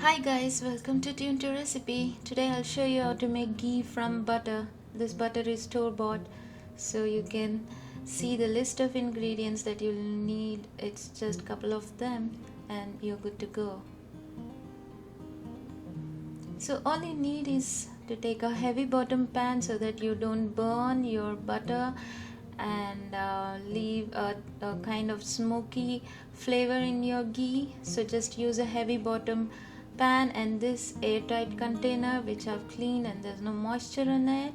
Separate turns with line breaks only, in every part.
Hi guys, welcome to Tune to Recipe. Today I'll show you how to make ghee from butter. This butter is store bought, so you can see the list of ingredients that you'll need. It's just a couple of them and you're good to go. So all you need is to take a heavy bottom pan so that you don't burn your butter and leave a kind of smoky flavor in your ghee. So just use a heavy bottom pan and this airtight container which I've cleaned and there's no moisture in it.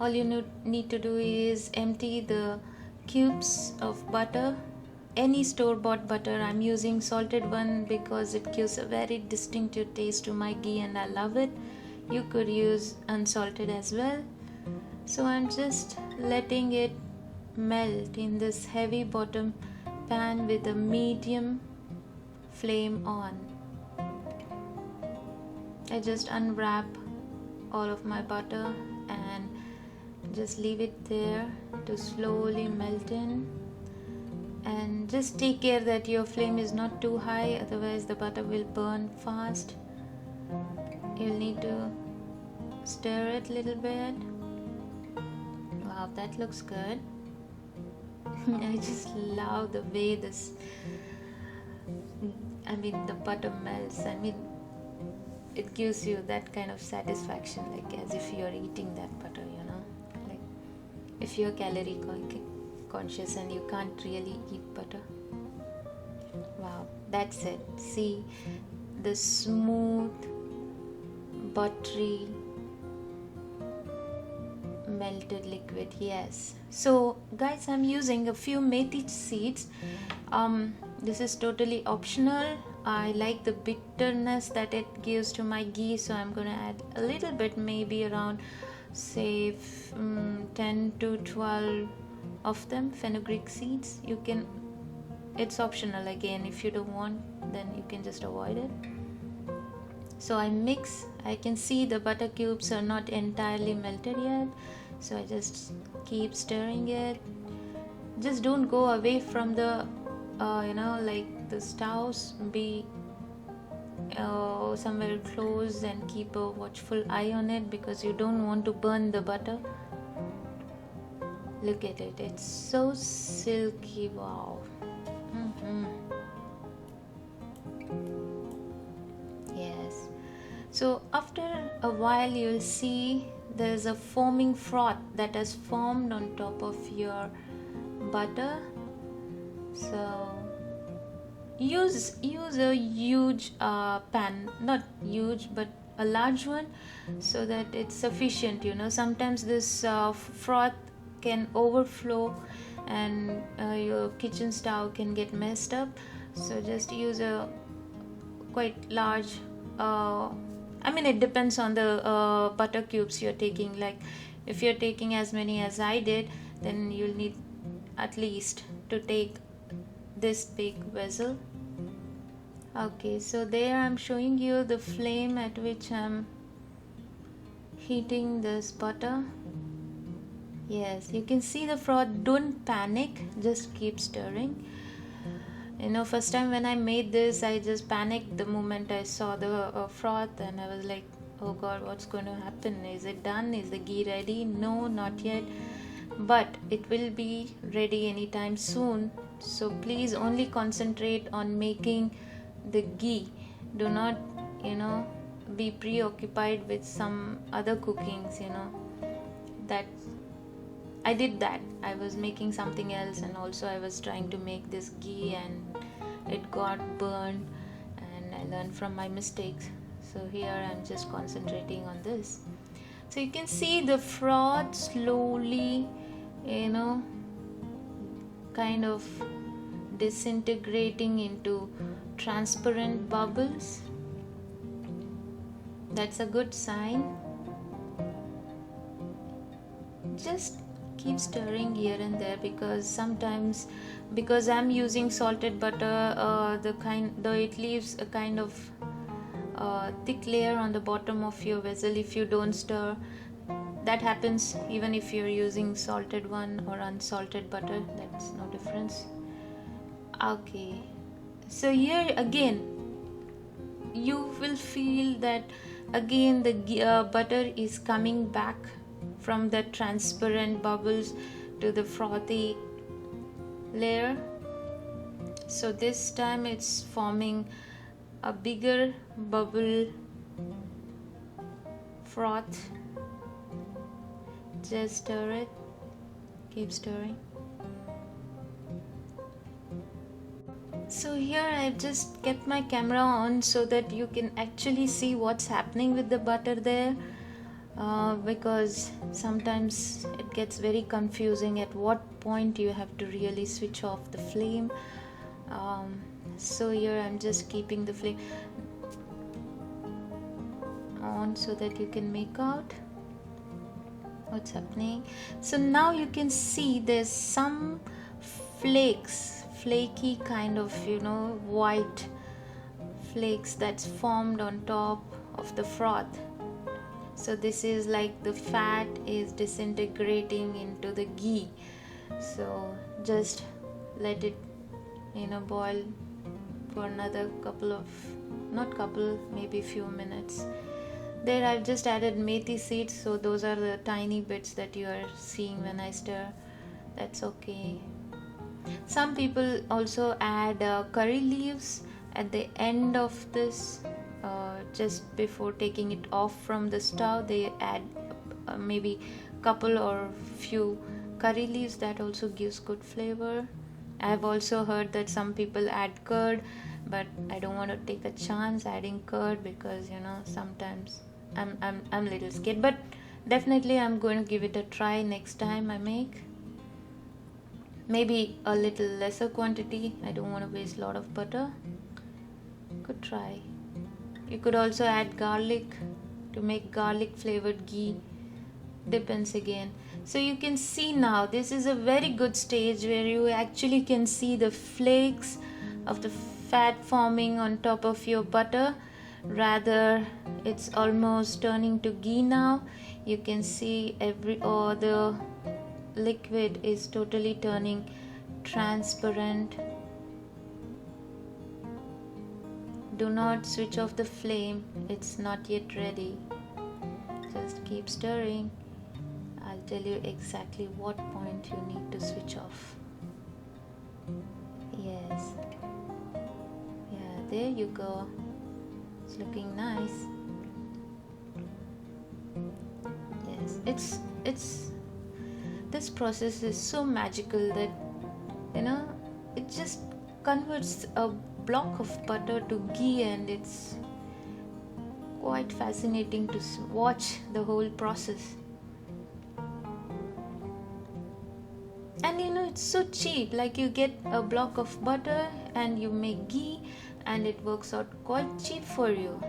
All you need to do is empty the cubes of butter. Any store-bought butter. I'm using salted one because it gives a very distinctive taste to my ghee and I love it. You could use unsalted as well. So I'm just letting it melt in this heavy bottom pan with a medium flame on. I just unwrap all of my butter and just leave it there to slowly melt in. And just take care that your flame is not too high, otherwise the butter will burn fast. You'll need to stir it a little bit. Wow, that looks good. I just love the way the butter melts. It gives you that kind of satisfaction, like as if you're eating that butter, like if you're calorie conscious and you can't really eat butter. Wow, that's it. See the smooth, buttery, melted liquid. Yes. So guys, I'm using a few methi seeds. This is totally optional. I like the bitterness that it gives to my ghee, so I'm gonna add a little bit, maybe around say 10 to 12 of them, fenugreek seeds. You can, it's optional again. If you don't want, then you can just avoid it. So I mix. I can see the butter cubes are not entirely melted yet, so I just keep stirring it. Just don't go away from the like the stoves. Be somewhere close and keep a watchful eye on it because you don't want to burn the butter. Look at it, it's so silky. Wow. Yes. So after a while you'll see there's a foaming froth that has formed on top of your butter. So use a huge pan, not huge but a large one, so that it's sufficient. Sometimes this froth can overflow and your kitchen stove can get messed up. So just use a quite large it depends on the butter cubes you're taking. Like if you're taking as many as I did, then you'll need at least to take this big vessel. Okay, so there I'm showing you the flame at which I'm heating this butter. Yes, you can see the froth. Don't panic, just keep stirring. First time when I made this, I just panicked the moment I saw the froth, and I was like, oh god, what's going to happen? Is it done? Is the ghee ready? No, not yet, but it will be ready anytime soon. So please only concentrate on making the ghee. Do not be preoccupied with some other cookings. That I did that. I was making something else and also I was trying to make this ghee and it got burned, and I learned from my mistakes. So here I'm just concentrating on this. So you can see the froth slowly kind of disintegrating into transparent bubbles. That's a good sign. Just keep stirring here and there because I'm using salted butter, it leaves a kind of thick layer on the bottom of your vessel if you don't stir. That happens even if you're using salted one or unsalted butter. That's no difference. Okay, so here again you will feel that again the butter is coming back from the transparent bubbles to the frothy layer. So this time it's forming a bigger bubble froth. Just stir it, keep stirring. So here I've just kept my camera on so that you can actually see what's happening with the butter there, because sometimes it gets very confusing at what point you have to really switch off the flame. So here I'm just keeping the flame on so that you can make out what's happening. So now you can see there's some flaky kind of, white flakes that's formed on top of the froth. So this is like the fat is disintegrating into the ghee. So just let it boil for another maybe few minutes. There I've just added methi seeds, so those are the tiny bits that you are seeing when I stir. That's okay. Some people also add curry leaves at the end of this, just before taking it off from the stove. They add maybe couple or few curry leaves. That also gives good flavor. I've also heard that some people add curd, but I don't want to take a chance adding curd because sometimes I'm a little scared. But definitely I'm going to give it a try next time I make. Maybe a little lesser quantity. I don't want to waste a lot of butter. Could try. You could also add garlic to make garlic flavored ghee. Depends again. So you can see now this is a very good stage where you actually can see the flakes of the fat forming on top of your butter. Rather, it's almost turning to ghee now. You can see all the liquid is totally turning transparent. Do not switch off the flame, it's not yet ready. Just keep stirring. I'll tell you exactly what point you need to switch off. Yes. Yeah, there you go. It's looking nice. Yes, it's this process is so magical that it just converts a block of butter to ghee, and it's quite fascinating to watch the whole process. And it's so cheap, like you get a block of butter and you make ghee, and it works out quite cheap for you.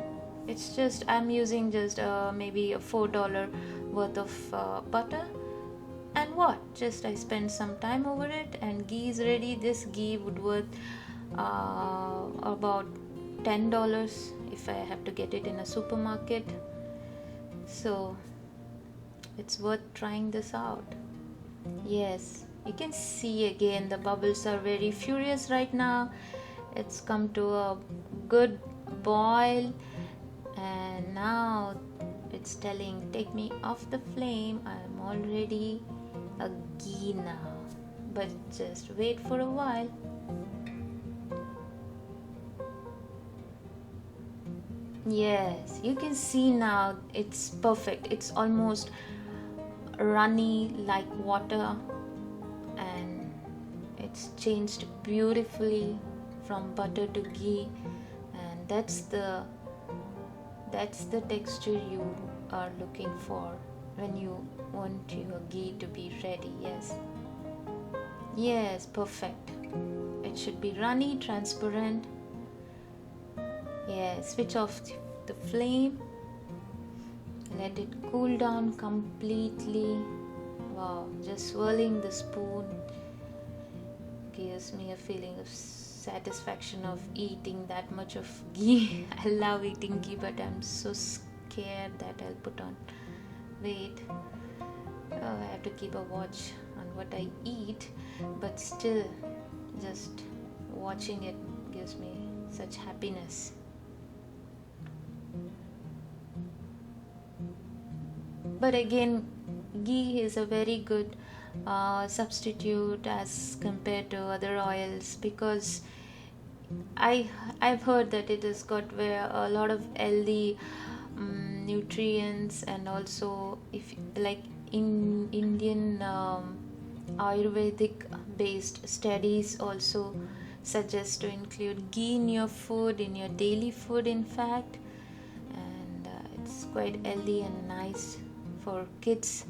It's just I'm using just maybe a $4 worth of butter. And just I spend some time over it and ghee is ready. This ghee would worth about $10 if I have to get it in a supermarket. So it's worth trying this out. Yes, you can see again the bubbles are very furious right now. It's come to a good boil, and now it's telling, take me off the flame. I'm already a ghee now, but just wait for a while. Yes, you can see now it's perfect. It's almost runny like water, and it's changed beautifully from butter to ghee, and that's the texture you are looking for when you want your ghee to be ready. Yes, perfect. It should be runny, transparent. Yes, switch off the flame, let it cool down completely. Wow, just swirling the spoon gives me a feeling of satisfaction of eating that much of ghee. I love eating ghee, but I'm so scared that I'll put on weight. I have to keep a watch on what I eat, but still just watching it gives me such happiness. But again, ghee is a very good substitute as compared to other oils, because I've heard that it has got a lot of healthy nutrients, and also if like in Indian Ayurvedic based studies also suggest to include ghee in your food, in your daily food, in fact, and it's quite healthy and nice for kids,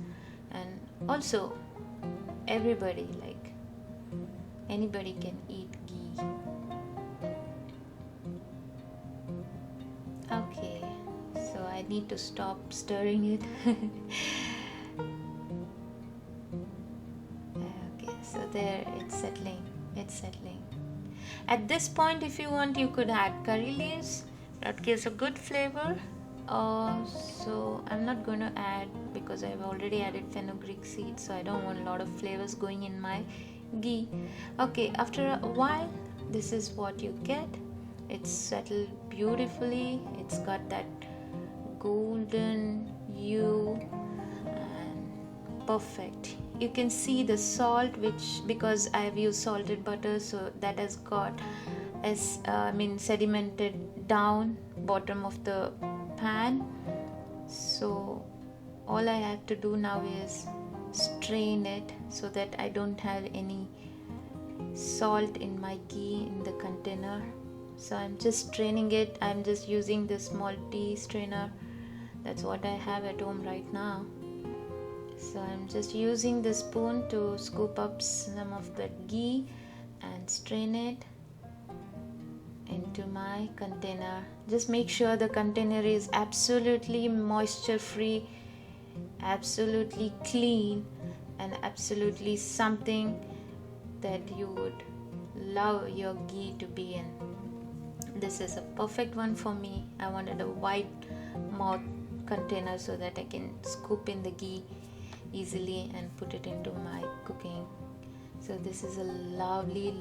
and also everybody, like anybody can eat ghee. Okay, so I need to stop stirring it. Okay, so there, it's settling. At this point, if you want, you could add curry leaves. That gives a good flavor. So I'm not going to add, because I've already added fenugreek seeds, so I don't want a lot of flavors going in my ghee. Okay, after a while, this is what you get. It's settled beautifully. It's got that golden hue and perfect. You can see the salt, which, because I've used salted butter, so that has got sedimented down bottom of the pan. So all I have to do now is strain it so that I don't have any salt in my ghee in the container. So I'm just straining it. I'm just using this small tea strainer. That's what I have at home right now. So I'm just using the spoon to scoop up some of the ghee and strain it into my container. Just make sure the container is absolutely moisture free, absolutely clean, and absolutely something that you would love your ghee to be in. This is a perfect one for me. I wanted a wide mouth container so that I can scoop in the ghee easily and put it into my cooking. So this is a lovely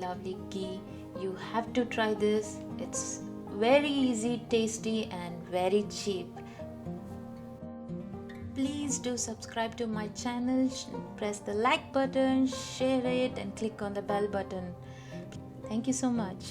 ghee. You have to try this. It's very easy, tasty, and very cheap. Please do subscribe to my channel, press the like button, share it, and click on the bell button. Thank you so much.